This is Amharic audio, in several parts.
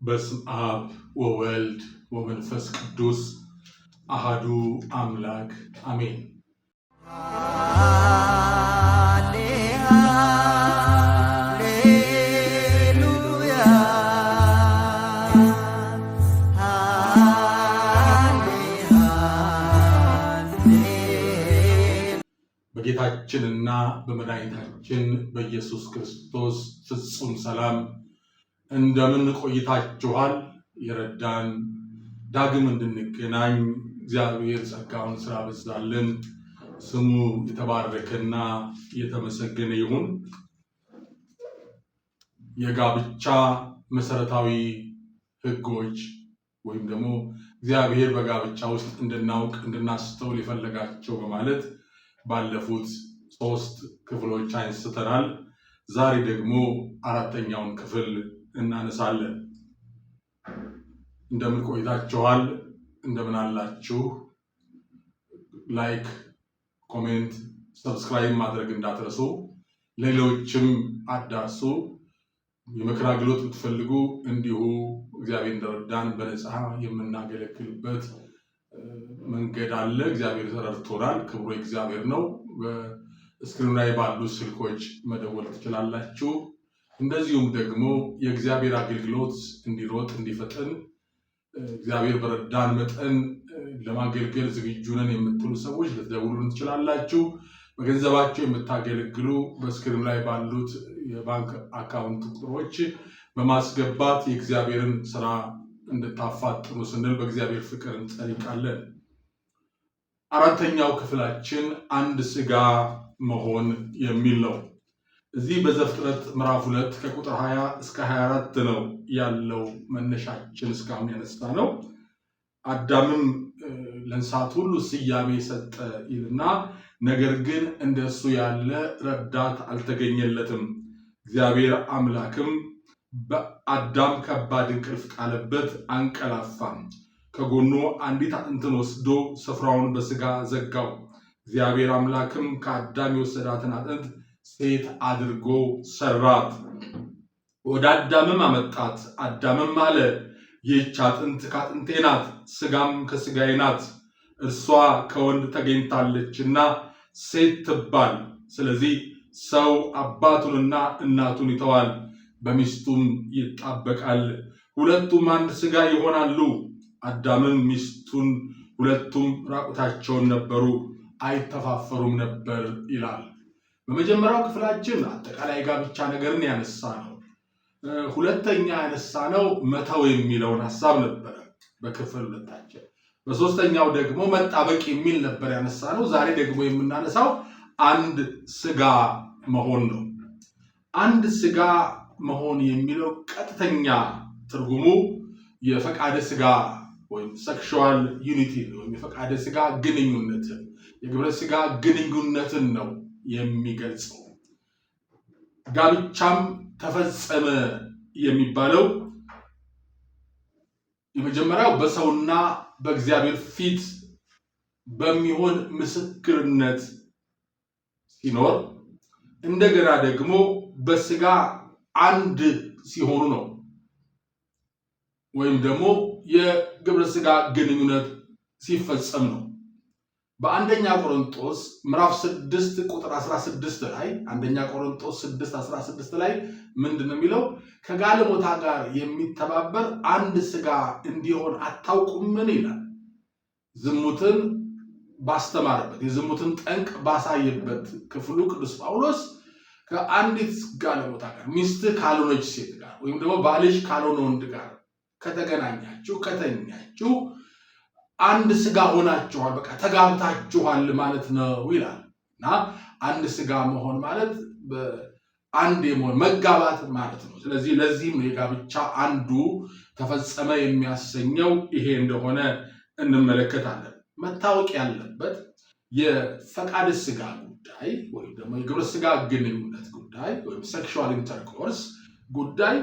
በስመ አብ ወወልድ ወመንፈስ ቅዱስ አሃዱ አምላክ አሜን። በጌታችንና በመድኃኒታችን በኢየሱስ ክርስቶስ ፍጹም ሰላም እንደምን ቆይታችኋል? የረዳን ዳግም እንድንገናኝ እግዚአብሔር ጸጋውን ስላበዛልን ስሙ የተባረከና የተመሰገነ ይሁን። የጋብቻ መሰረታዊ ሕጎች ወይም ደግሞ እግዚአብሔር በጋብቻ ውስጥ እንድናውቅ እንድናስተውል የፈለጋቸው በማለት ባለፉት 3 ክፍሎች አንስተናል። ዛሬ ደግሞ 4ኛውን ክፍል እናነሳለን። እንደምን ቆይታችኋል? እንደምን አላችሁ? ላይክ፣ ኮሜንት፣ ሰብስክራይብ ማድረግ እንዳትረሱ። ሌሎችም አዳርሱ። የምክር አገልግሎት ብትፈልጉ እንዲሁ እግዚአብሔር እንደረዳን በነፃ የምናገለግልበት መንገድ አለ። እግዚአብሔር ረድቶናል። ክብሩ እግዚአብሔር ነው። በስክሪኑ ላይ ባሉ ስልኮች መደወል ትችላላችሁ። እንደዚሁም ደግሞ የእግዚአብሔር አገልግሎት እንዲሮጥ እንዲፈጥን እግዚአብሔር በረዳን መጠን ለማገልገል ዝግጁ ነን የምትሉ ሰዎች ልትደውሉን ትችላላችሁ። በገንዘባቸው የምታገለግሉ በስክሪኑ ላይ ባሉት የባንክ አካውንት ቁጥሮች በማስገባት የእግዚአብሔርን ስራ እንድታፋጥኑ ስንል በእግዚአብሔር ፍቅር እንጠይቃለን። 4ኛው ክፍላችን አንድ ሥጋ መሆን የሚል ነው። እዚህ በዘፍጥረት ምዕራፍ 2 ከቁጥር 20 እስከ 24 ነው ያለው መነሻችን። እስካሁን ያነሳ ነው። አዳምም ለእንስሳት ሁሉ ስያሜ ሰጠ ይልና ነገር ግን እንደሱ ያለ ረዳት አልተገኘለትም። እግዚአብሔር አምላክም በአዳም ከባድ እንቅልፍ ጣለበት፣ አንቀላፋም። ከጎኑ አንዲት አጥንትን ወስዶ ስፍራውን በሥጋ ዘጋው። እግዚአብሔር አምላክም ከአዳም የወሰዳትን አጥንት ሴት አድርጎ ሰራት፣ ወደ አዳምም አመጣት። አዳምም አለ ይህች አጥንት ከአጥንቴ ናት፣ ሥጋም ከሥጋዬ ናት። እርሷ ከወንድ ተገኝታለችና ሴት ትባል። ስለዚህ ሰው አባቱንና እናቱን ይተዋል፣ በሚስቱም ይጣበቃል፣ ሁለቱም አንድ ሥጋ ይሆናሉ። አዳምም ሚስቱን፣ ሁለቱም ራቁታቸውን ነበሩ፣ አይተፋፈሩም ነበር ይላል። በመጀመሪያው ክፍላችን አጠቃላይ ጋብቻ ነገርን ያነሳ ነው። ሁለተኛ ያነሳ ነው መተው የሚለውን ሐሳብ ነበረ በክፍል 2። በሶስተኛው ደግሞ መጣበቅ የሚል ነበር ያነሳ ነው። ዛሬ ደግሞ የምናነሳው አንድ ሥጋ መሆን ነው። አንድ ሥጋ መሆን የሚለው ቀጥተኛ ትርጉሙ የፈቃደ ሥጋ ወይም ሴክሹዋል ዩኒቲ ወይም የፈቃደ ሥጋ ግንኙነትን የግብረ ሥጋ ግንኙነትን ነው የሚገልጸው። ጋብቻም ተፈጸመ የሚባለው የመጀመሪያው በሰውና በእግዚአብሔር ፊት በሚሆን ምስክርነት ሲኖር፣ እንደገና ደግሞ በሥጋ አንድ ሲሆኑ ነው። ወይም ደግሞ የግብረ ሥጋ ግንኙነት ሲፈጸም ነው። በአንደኛ ቆሮንቶስ ምዕራፍ 6 ቁጥር 16 ላይ አንደኛ ቆሮንቶስ 6:16 ላይ ምንድነው የሚለው? ከጋለሞታ ጋር የሚተባበር አንድ ሥጋ እንዲሆን አታውቁምን ይላል። ዝሙትን ባስተማረበት የዝሙትን ጠንቅ ባሳየበት ክፍሉ ቅዱስ ጳውሎስ ከአንዲት ጋለሞታ ጋር ሚስትህ ካልሆነች ሴት ጋር ወይም ደግሞ ባልሽ ካልሆነ ወንድ ጋር ከተገናኛችሁ ከተኛችሁ አንድ ሥጋ ሆናችኋል፣ በቃ ተጋብታችኋል ማለት ነው ይላል። እና አንድ ሥጋ መሆን ማለት አንድ የመሆን መጋባት ማለት ነው። ስለዚህ ለዚህም ነው የጋብቻ አንዱ ተፈጸመ የሚያሰኘው ይሄ እንደሆነ እንመለከታለን። መታወቅ ያለበት የፈቃደ ሥጋ ጉዳይ ወይም ደግሞ የግብረ ሥጋ ግንኙነት ጉዳይ ወይም ሴክሹዋል ኢንተርኮርስ ጉዳይ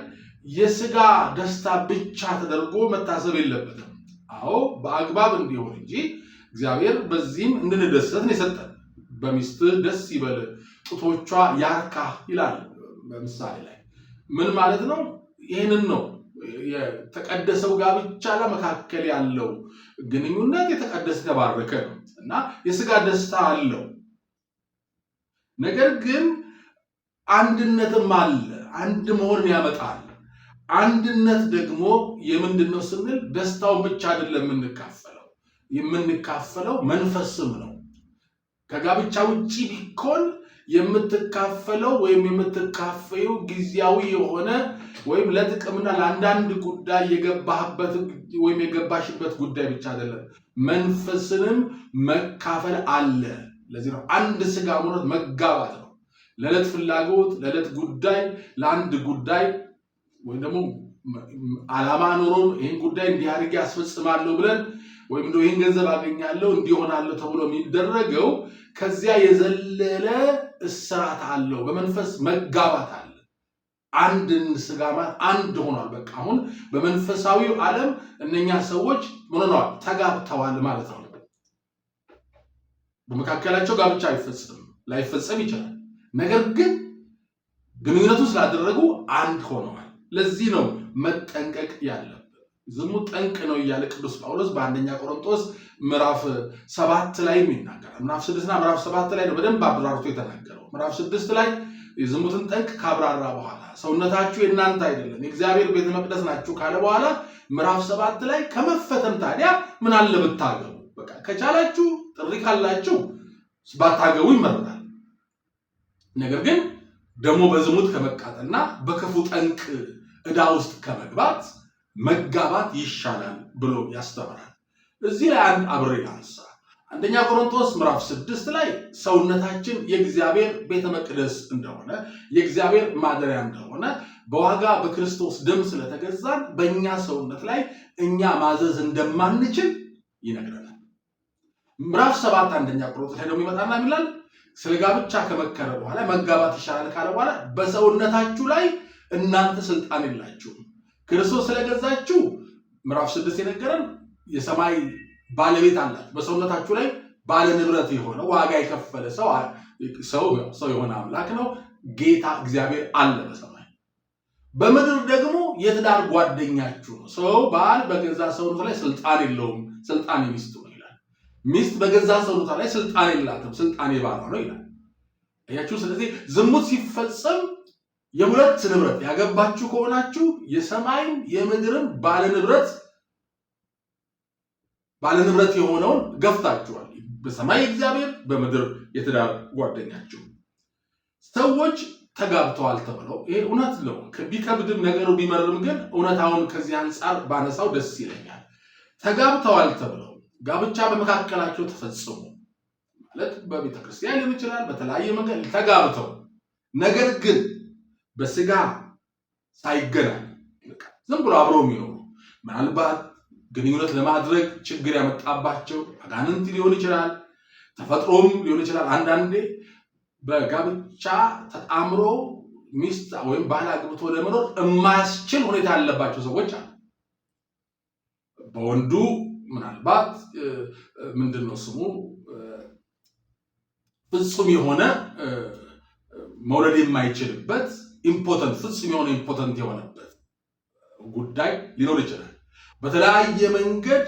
የሥጋ ደስታ ብቻ ተደርጎ መታሰብ የለበትም። አዎ በአግባብ እንዲሆን እንጂ እግዚአብሔር በዚህም እንድንደሰት ነው የሰጠን። በሚስትህ ደስ ይበል ጡቶቿ ያርካ ይላል በምሳሌ ላይ። ምን ማለት ነው? ይህንን ነው የተቀደሰው ጋብቻ ለመካከል ያለው ግንኙነት የተቀደሰ ተባረከ ነው እና የሥጋ ደስታ አለው። ነገር ግን አንድነትም አለ። አንድ መሆን ያመጣል። አንድነት ደግሞ የምንድነው ስንል ደስታውን ብቻ አይደለም የምንካፈለው መንፈስም ነው። ከጋብቻ ውጪ ቢኮን የምትካፈለው ወይም የምትካፈዩ ጊዜያዊ የሆነ ወይም ለጥቅምና ለአንዳንድ ጉዳይ የገባህበት ወይም የገባሽበት ጉዳይ ብቻ አይደለም፣ መንፈስንም መካፈል አለ። ለዚህ ነው አንድ ሥጋ መሆን መጋባት ነው። ለዕለት ፍላጎት፣ ለዕለት ጉዳይ፣ ለአንድ ጉዳይ ወይም ደግሞ ዓላማ ኖሮን ይህን ጉዳይ እንዲህ አድርጌ አስፈጽማለሁ ብለን ወይም ደግሞ ይህን ገንዘብ አገኛለሁ እንዲሆናለሁ ተብሎ የሚደረገው ከዚያ የዘለለ እስራት አለው። በመንፈስ መጋባት አለ። አንድን ሥጋ ማለት አንድ ሆኗል። በቃ አሁን በመንፈሳዊው ዓለም እነኛ ሰዎች ምን ሆነዋል? ተጋብተዋል ማለት ነው። በመካከላቸው ጋብቻ ላይፈጸም ይችላል። ነገር ግን ግንኙነቱ ስላደረጉ አንድ ሆነዋል። ለዚህ ነው መጠንቀቅ ያለብን። ዝሙት ጠንቅ ነው እያለ ቅዱስ ጳውሎስ በአንደኛ ቆሮንቶስ ምዕራፍ 7 ላይ ይናገራል። ምዕራፍ 6 እና ምዕራፍ 7 ላይ ነው በደንብ አብራርቶ የተናገረው። ምዕራፍ 6 ላይ የዝሙትን ጠንቅ ካብራራ በኋላ ሰውነታችሁ የእናንተ አይደለም የእግዚአብሔር ቤተ መቅደስ ናችሁ ካለ በኋላ ምዕራፍ 7 ላይ ከመፈተን ታዲያ ምን አለ ብታገቡ፣ በቃ ከቻላችሁ ጥሪ ካላችሁ ባታገቡ ይመረጣል። ነገር ግን ደግሞ በዝሙት ከመቃጠልና በክፉ ጠንቅ ዕዳ ውስጥ ከመግባት መጋባት ይሻላል ብሎ ያስተምራል። እዚህ ላይ አንድ አብሬ አንሳ። አንደኛ ቆሮንቶስ ምዕራፍ 6 ላይ ሰውነታችን የእግዚአብሔር ቤተ መቅደስ እንደሆነ የእግዚአብሔር ማደሪያ እንደሆነ በዋጋ በክርስቶስ ደም ስለተገዛን በእኛ ሰውነት ላይ እኛ ማዘዝ እንደማንችል ይነግረናል። ምዕራፍ 7 አንደኛ ቆሮንቶስ ላይ ደግሞ ይመጣና ይላል ስለ ጋብቻ ከመከረ በኋላ መጋባት ይሻላል ካለ በኋላ በሰውነታችሁ ላይ እናንተ ስልጣን የላችሁም፣ ክርስቶስ ስለገዛችሁ ምዕራፍ 6 የነገረን የሰማይ ባለቤት አላችሁ፣ በሰውነታችሁ ላይ ባለ ንብረት የሆነ ዋጋ የከፈለ ሰው የሆነ አምላክ ነው፣ ጌታ እግዚአብሔር አለ በሰማይ። በምድር ደግሞ የትዳር ጓደኛችሁ ነው። ሰው ባል በገዛ ሰውነቱ ላይ ስልጣን የለውም፣ ስልጣን የሚስቱ ነው ይላል። ሚስት በገዛ ሰውነቷ ላይ ስልጣን የላትም፣ ስልጣን የባሏ ነው ይላል። አያችሁ። ስለዚህ ዝሙት ሲፈጸም የሁለት ንብረት ያገባችሁ ከሆናችሁ የሰማይም የምድርም ባለንብረት የሆነውን ገፍታችኋል። በሰማይ እግዚአብሔር፣ በምድር የትዳር ጓደኛችሁ። ሰዎች ተጋብተዋል ተብለው ይሄ እውነት ነው። ቢከብድም ነገሩ ቢመርም ግን እውነታውን ከዚህ አንጻር ባነሳው ደስ ይለኛል። ተጋብተዋል ተብለው ጋብቻ በመካከላቸው ተፈጽሞ ማለት በቤተክርስቲያን ሊሆን ይችላል፣ በተለያየ መንገድ ተጋብተው ነገር ግን በሥጋ ሳይገናኝ ዝም ብሎ አብረው የሚኖሩ ምናልባት ግንኙነት ለማድረግ ችግር ያመጣባቸው አጋንንት ሊሆን ይችላል፣ ተፈጥሮም ሊሆን ይችላል። አንዳንዴ በጋብቻ ተጣምሮ ሚስት ወይም ባል አግብቶ ለመኖር የማያስችል ሁኔታ ያለባቸው ሰዎች አሉ። በወንዱ ምናልባት ምንድነው ስሙ ፍጹም የሆነ መውለድ የማይችልበት ፍጹም የሆነ ኢምፖተንት የሆነበት ጉዳይ ሊኖር ይችላል። በተለያየ መንገድ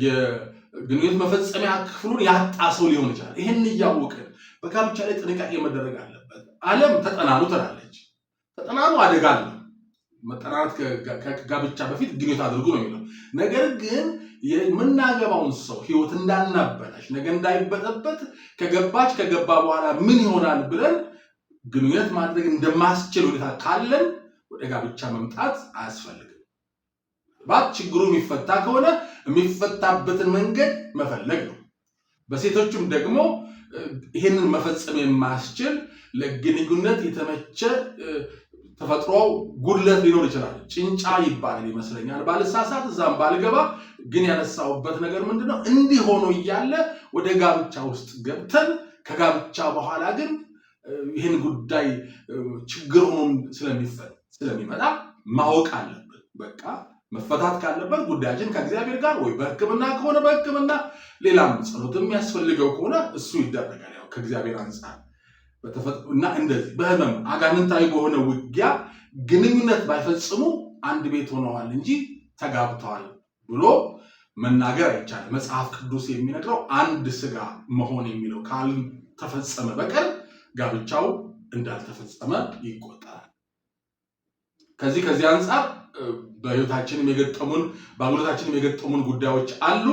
የግንኙነት መፈጸሚያ ክፍሉን ያጣ ሰው ሊሆን ይችላል። ይህን እያወቅን በጋብቻ ላይ ጥንቃቄ መደረግ አለበት። ዓለም ተጠናኑ ትላለች። ተጠናኑ አደጋ አለ። መጠናናት ከጋብቻ በፊት ግንኙነት አድርጉ ነው የሚለው። ነገር ግን የምናገባውን ሰው ሕይወት እንዳናበላሽ ነገ እንዳይበጠበት ከገባ በኋላ ምን ይሆናል ብለን ግንኙነት ማድረግ እንደማስችል ሁኔታ ካለን ወደ ጋብቻ መምጣት አያስፈልግም። ችግሩ የሚፈታ ከሆነ የሚፈታበትን መንገድ መፈለግ ነው። በሴቶችም ደግሞ ይህንን መፈጸም የማያስችል ለግንኙነት የተመቸ ተፈጥሮው ጉድለት ሊኖር ይችላል። ጭንጫ ይባላል ይመስለኛል ባልሳሳት፣ እዛም ባልገባ ግን ያነሳውበት ነገር ምንድነው? እንዲህ ሆኖ እያለ ወደ ጋብቻ ውስጥ ገብተን ከጋብቻ በኋላ ግን ይህን ጉዳይ ችግር ሆኖ ስለሚመጣ ማወቅ አለብን። በቃ መፈታት ካለበት ጉዳያችን ከእግዚአብሔር ጋር ወይ በሕክምና ከሆነ በሕክምና ሌላም ጸሎት የሚያስፈልገው ከሆነ እሱ ይደረጋል። ያው ከእግዚአብሔር አንጻር እና እንደዚህ በህመም አጋንንታዊ በሆነ ውጊያ ግንኙነት ባይፈጽሙ አንድ ቤት ሆነዋል እንጂ ተጋብተዋል ብሎ መናገር አይቻልም። መጽሐፍ ቅዱስ የሚነግረው አንድ ስጋ መሆን የሚለው ካልተፈጸመ በቀር ጋብቻው እንዳልተፈጸመ ይቆጠራል። ከዚህ አንጻር በህይወታችንም የገጠሙን ጉዳዮች አሉ።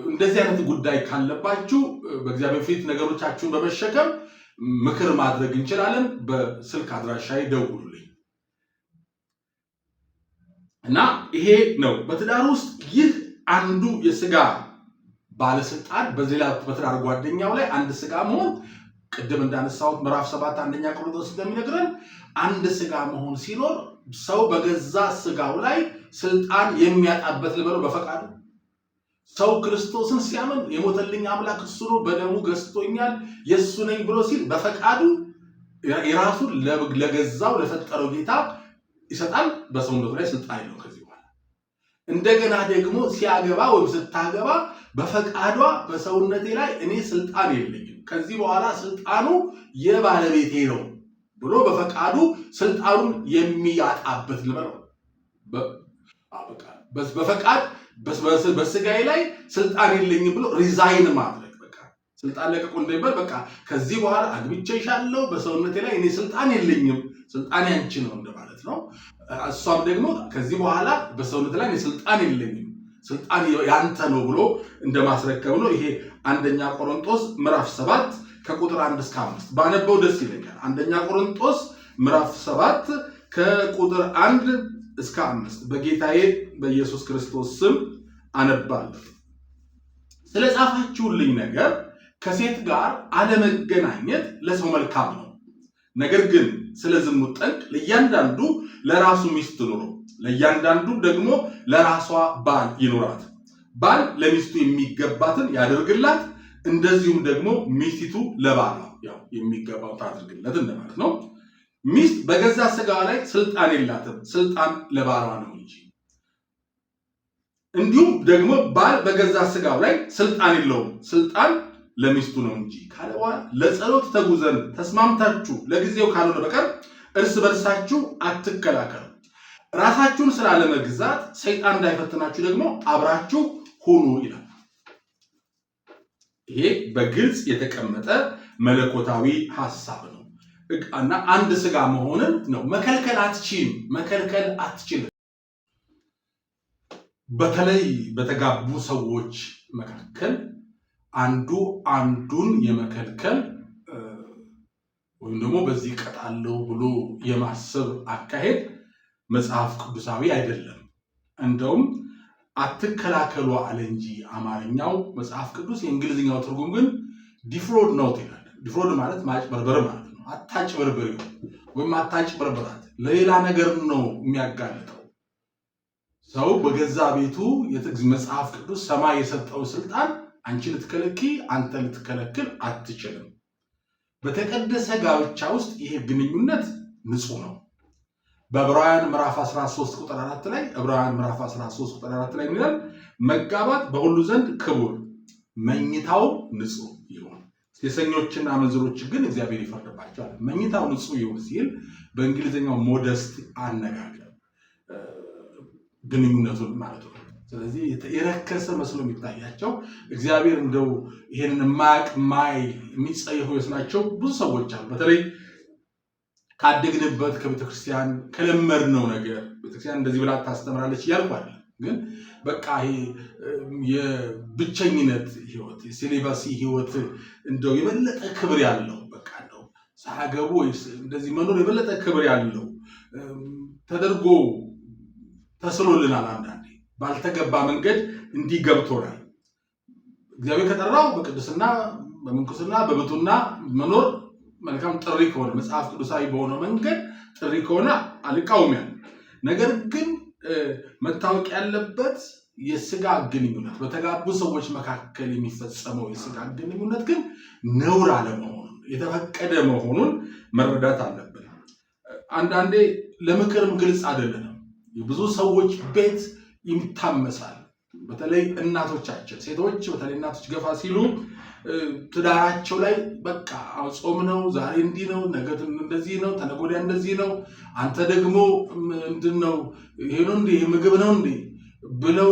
እንደዚህ አይነት ጉዳይ ካለባችሁ በእግዚአብሔር ፊት ነገሮቻችሁን በመሸከም ምክር ማድረግ እንችላለን። በስልክ አድራሻዬ ደውሉልኝ እና ይሄ ነው በትዳር ውስጥ ይህ አንዱ የስጋ ባለስልጣን በሌላ በትዳር ጓደኛው ላይ አንድ ስጋ መሆን ቅድም እንዳነሳሁት ምዕራፍ 7 አንደኛ ቆሮንቶስ እንደሚነግረን አንድ ስጋ መሆን ሲኖር ሰው በገዛ ስጋው ላይ ስልጣን የሚያጣበት ልበለው በፈቃዱ ሰው ክርስቶስን ሲያምን የሞተልኝ አምላክ እሱ ነው፣ በደሙ ገዝቶኛል፣ የሱ ነኝ ብሎ ሲል በፈቃዱ የራሱን ለገዛው ለፈጠረው ጌታ ይሰጣል። በሰውነቱ ላይ ስልጣን የለው። ከዚህ በኋላ እንደገና ደግሞ ሲያገባ ወይም ስታገባ በፈቃዷ በሰውነቴ ላይ እኔ ስልጣን የለኝም፣ ከዚህ በኋላ ስልጣኑ የባለቤቴ ነው ብሎ በፈቃዱ ስልጣኑን የሚያጣበት ልበለው በፈቃድ በስጋዬ ላይ ስልጣን የለኝም ብሎ ሪዛይን ማድረግ በቃ ስልጣን ለቀቁ እንደሚባል በቃ ከዚህ በኋላ አግብቼሻለሁ፣ በሰውነቴ ላይ እኔ ስልጣን የለኝም፣ ስልጣን ያንቺ ነው እንደማለት ነው። እሷም ደግሞ ከዚህ በኋላ በሰውነቴ ላይ እኔ ስልጣን የለኝም፣ ስልጣን ያንተ ነው ብሎ እንደማስረከብ ነው። ይሄ አንደኛ ቆሮንቶስ ምዕራፍ 7 ከቁጥር 1 እስከ 5 ባነበው ደስ ይለኛል። አንደኛ ቆሮንቶስ ምዕራፍ 7 ከቁጥር 1 እስከ 5 በጌታዬ በኢየሱስ ክርስቶስ ስም አነባለሁ። ስለ ጻፋችሁልኝ ነገር ከሴት ጋር አለመገናኘት ለሰው መልካም ነው። ነገር ግን ስለ ዝሙት ጠንቅ ለእያንዳንዱ ለራሱ ሚስት ኑሮ፣ ለእያንዳንዱ ደግሞ ለራሷ ባል ይኑራት። ባል ለሚስቱ የሚገባትን ያደርግላት፣ እንደዚሁም ደግሞ ሚስቲቱ ለባሏ የሚገባው ታድርግለት እንደማለት ነው። ሚስት በገዛ ስጋዋ ላይ ስልጣን የላትም፣ ስልጣን ለባሏ ነው እንጂ። እንዲሁም ደግሞ ባል በገዛ ስጋው ላይ ስልጣን የለውም፣ ስልጣን ለሚስቱ ነው እንጂ ካለ በኋላ ለጸሎት ተጉ ዘንድ ተስማምታችሁ ለጊዜው ካልሆነ በቀር እርስ በርሳችሁ አትከላከሉ። ራሳችሁን ስላለመግዛት ሰይጣን እንዳይፈትናችሁ ደግሞ አብራችሁ ሁኑ ይላል። ይሄ በግልጽ የተቀመጠ መለኮታዊ ሐሳብ ነው እና አንድ ስጋ መሆንን ነው መከልከል አትችልም። በተለይ በተጋቡ ሰዎች መካከል አንዱ አንዱን የመከልከል ወይም ደግሞ በዚህ ቀጣለው ብሎ የማሰብ አካሄድ መጽሐፍ ቅዱሳዊ አይደለም። እንደውም አትከላከሉ አለ እንጂ አማርኛው መጽሐፍ ቅዱስ። የእንግሊዝኛው ትርጉም ግን ዲፍሮድ ነው ይላል። ዲፍሮድ ማለት ማጭበርበር ማለት ነው። አታጭበርበር ወይም አታጭበርበራት ለሌላ ነገር ነው የሚያጋልጠው። ሰው በገዛ ቤቱ መጽሐፍ ቅዱስ ሰማይ የሰጠው ስልጣን አንቺ ልትከለኪ አንተ ልትከለክል አትችልም። በተቀደሰ ጋብቻ ውስጥ ይሄ ግንኙነት ንጹህ ነው። በዕብራውያን ምዕራፍ 13 ቁጥር 4 ላይ ዕብራውያን ምዕራፍ 13 ቁጥር 4 ላይ ይላል መጋባት በሁሉ ዘንድ ክቡር፣ መኝታው ንጹህ ይሁን፣ ሴሰኞችና አመንዝሮች ግን እግዚአብሔር ይፈርድባቸዋል። መኝታው ንጹህ ይሁን ሲል በእንግሊዝኛው ሞደስት አነጋገር ግንኙነቱን ማለት ነው። ስለዚህ የረከሰ መስሎ የሚታያቸው እግዚአብሔር እንደው ይሄንን የሚጸየፉ ይመስላቸው ብዙ ሰዎች አሉ። በተለይ ካደግንበት ከቤተክርስቲያን ከለመድነው ነገር ቤተክርስቲያን እንደዚህ ብላ ታስተምራለች እያልኩ አይደለም፣ ግን በቃ ይሄ የብቸኝነት ህይወት የሴሌባሲ ህይወት እንደው የበለጠ ክብር ያለው በቃ እንደው ሳያገቡ እንደዚህ መኖር የበለጠ ክብር ያለው ተደርጎ ተስሎልናል። አንዳንዴ ባልተገባ መንገድ እንዲህ ገብቶናል። እግዚአብሔር ከጠራው በቅድስና በምንኩስና በብቱና መኖር መልካም ጥሪ ከሆነ መጽሐፍ ቅዱሳዊ በሆነ መንገድ ጥሪ ከሆነ አልቃወምም። ነገር ግን መታወቅ ያለበት የስጋ ግንኙነት በተጋቡ ሰዎች መካከል የሚፈጸመው የስጋ ግንኙነት ግን ነውር አለመሆኑን የተፈቀደ መሆኑን መረዳት አለብን። አንዳንዴ ለምክርም ግልጽ አይደለም። ብዙ ሰዎች ቤት ይታመሳል። በተለይ እናቶቻችን ሴቶች በተለይ እናቶች ገፋ ሲሉ ትዳራቸው ላይ በቃ ጾም ነው፣ ዛሬ እንዲህ ነው፣ ነገ እንደዚህ ነው፣ ተነገ ወዲያ እንደዚህ ነው፣ አንተ ደግሞ ምንድነው ይሄ ነው እንዴ ምግብ ነው እንዴ ብለው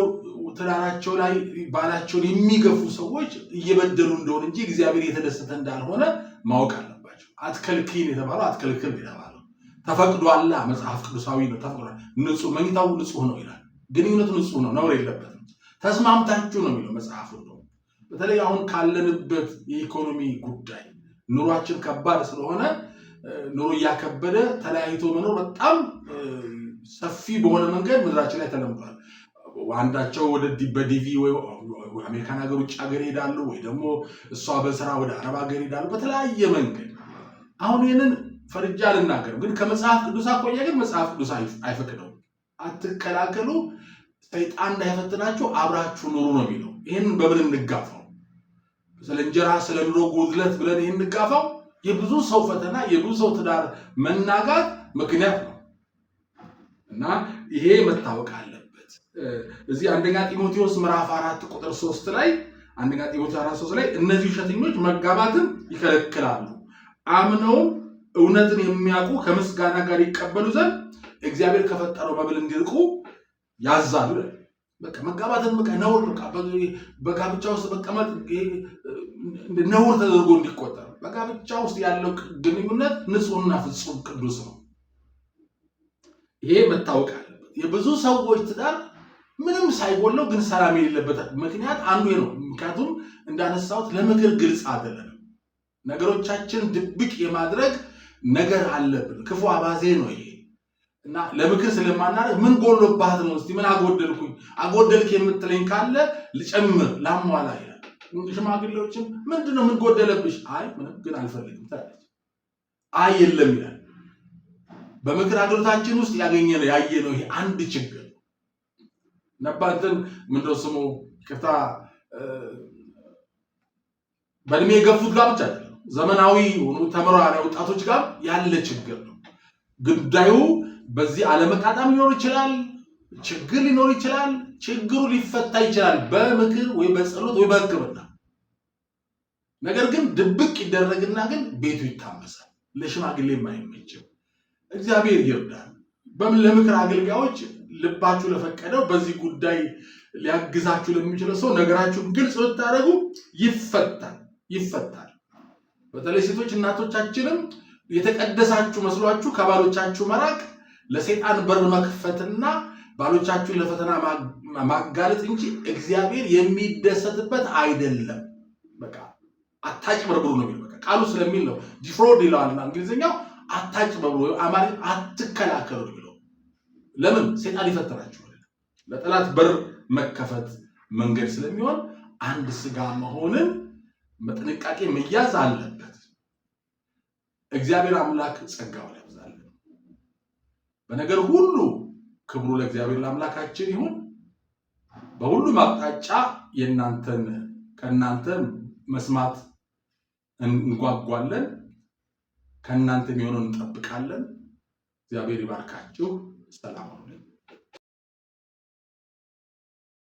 ትዳራቸው ላይ ባላቸውን የሚገፉ ሰዎች እየበደሉ እንደሆነ እንጂ እግዚአብሔር የተደሰተ እንዳልሆነ ማወቅ አለባቸው። አትከልክል የተባለው አትከልክል የተባለው ተፈቅዷል። መጽሐፍ ቅዱሳዊ ነው። ተፈቅዷል። ንጹህ መኝታው ንጹህ ነው ይላል። ግንኙነቱ ንጹህ ነው፣ ነውር የለበትም። ተስማምታችሁ ነው የሚለው መጽሐፉ ነው። በተለይ አሁን ካለንበት የኢኮኖሚ ጉዳይ ኑሯችን ከባድ ስለሆነ ኑሮ እያከበደ ተለያይቶ መኖር በጣም ሰፊ በሆነ መንገድ ምድራችን ላይ ተለምዷል። አንዳቸው ወደ በዲቪ ወይ አሜሪካን ሀገር ውጭ ሀገር ይሄዳሉ፣ ወይ ደግሞ እሷ በስራ ወደ አረብ ሀገር ይሄዳሉ በተለያየ መንገድ። አሁን ይህንን ፈርጃ አልናገርም፣ ግን ከመጽሐፍ ቅዱስ አኳያ ግን መጽሐፍ ቅዱስ አይፈቅደውም። አትከላከሉ፣ ሰይጣን እንዳይፈትናችሁ አብራችሁ ኑሩ ነው የሚለው። ይህንን በምን እንጋፋው? ስለ እንጀራ ስለ ኑሮ ጉድለት ብለን ይህን እንጋፋው? የብዙ ሰው ፈተና የብዙ ሰው ትዳር መናጋት ምክንያት ነው እና ይሄ መታወቅ አለበት። እዚህ አንደኛ ጢሞቴዎስ ምዕራፍ 4 ቁጥር 3 ላይ አንደኛ ጢሞቴዎስ 4:3 ላይ እነዚህ ውሸተኞች መጋባትን ይከለክላሉ፣ አምነው እውነትን የሚያውቁ ከምስጋና ጋር ይቀበሉ ዘንድ እግዚአብሔር ከፈጠረው መብል እንዲርቁ ያዛሉ። በቃ መጋባትን በቃ ነውር፣ በጋብቻ ውስጥ መቀመጥ ነውር ተደርጎ እንዲቆጠር፣ በጋብቻ ውስጥ ያለው ግንኙነት ንጹህና ፍጹም ቅዱስ ነው። ይሄ መታወቅ አለበት። የብዙ ሰዎች ትዳር ምንም ሳይጎለው ግን ሰላም የሌለበት ምክንያት አንዱ ነው። ምክንያቱም እንዳነሳሁት ለምክር ግልጽ አይደለም። ነገሮቻችን ድብቅ የማድረግ ነገር አለብን። ክፉ አባዜ ነው ይሄ እና ለምክር ስለማናደርግ ምን ጎሎባት ነው እስቲ ምን አጎደልኩኝ አጎደልክ የምትለኝ ካለ ልጨምር ላሟላ ይላል። ሽማግሌዎችም ምንድነው ምን ጎደለብሽ? አይ ምንም ግን አልፈልግም ታለች። አይ የለም ይላል። በምክር አገልግሎታችን ውስጥ ያየነው ይሄ አንድ ችግር ነባንተን ምንድነው ስሙ ከታ በእድሜ የገፉት ጋር ብቻ አይደለም፣ ዘመናዊ ሆኖ ተመራሪ ወጣቶች ጋር ያለ ችግር ነው። ጉዳዩ በዚህ አለመጣጣም ሊኖር ይችላል፣ ችግር ሊኖር ይችላል። ችግሩ ሊፈታ ይችላል በምክር ወይ በጸሎት ወይ በሕክምና። ነገር ግን ድብቅ ይደረግና ግን ቤቱ ይታመሳል፣ ለሽማግሌ የማይመችም። እግዚአብሔር ይርዳል። ለምክር አገልጋዮች ልባችሁ ለፈቀደው በዚህ ጉዳይ ሊያግዛችሁ ለሚችለው ሰው ነገራችሁን ግልጽ ብታደርጉ ይፈታል። በተለይ ሴቶች እናቶቻችንም የተቀደሳችሁ መስሏችሁ ከባሎቻችሁ መራቅ ለሰይጣን በር መክፈትና ባሎቻችሁን ለፈተና ማጋለጥ እንጂ እግዚአብሔር የሚደሰትበት አይደለም። በቃ አታጭበርብሩ ነው የሚለው። በቃ ቃሉ ስለሚል ነው ዲፍሮድ ይለዋልና እንግሊዝኛው አታጭበርብሩ፣ አማርኛ አትከላከሉ ነው የሚለው። ለምን? ሰይጣን ይፈትናችኋል። ለጠላት በር መከፈት መንገድ ስለሚሆን አንድ ስጋ መሆንን በጥንቃቄ መያዝ አለበት። እግዚአብሔር አምላክ ጸጋውን ያብዛልን። በነገር ሁሉ ክብሩ ለእግዚአብሔር ለአምላካችን ይሁን። በሁሉም አቅጣጫ ከእናንተ መስማት እንጓጓለን፣ ከእናንተ የሚሆነውን እንጠብቃለን። እግዚአብሔር ይባርካችሁ። ሰላም ሁኑ።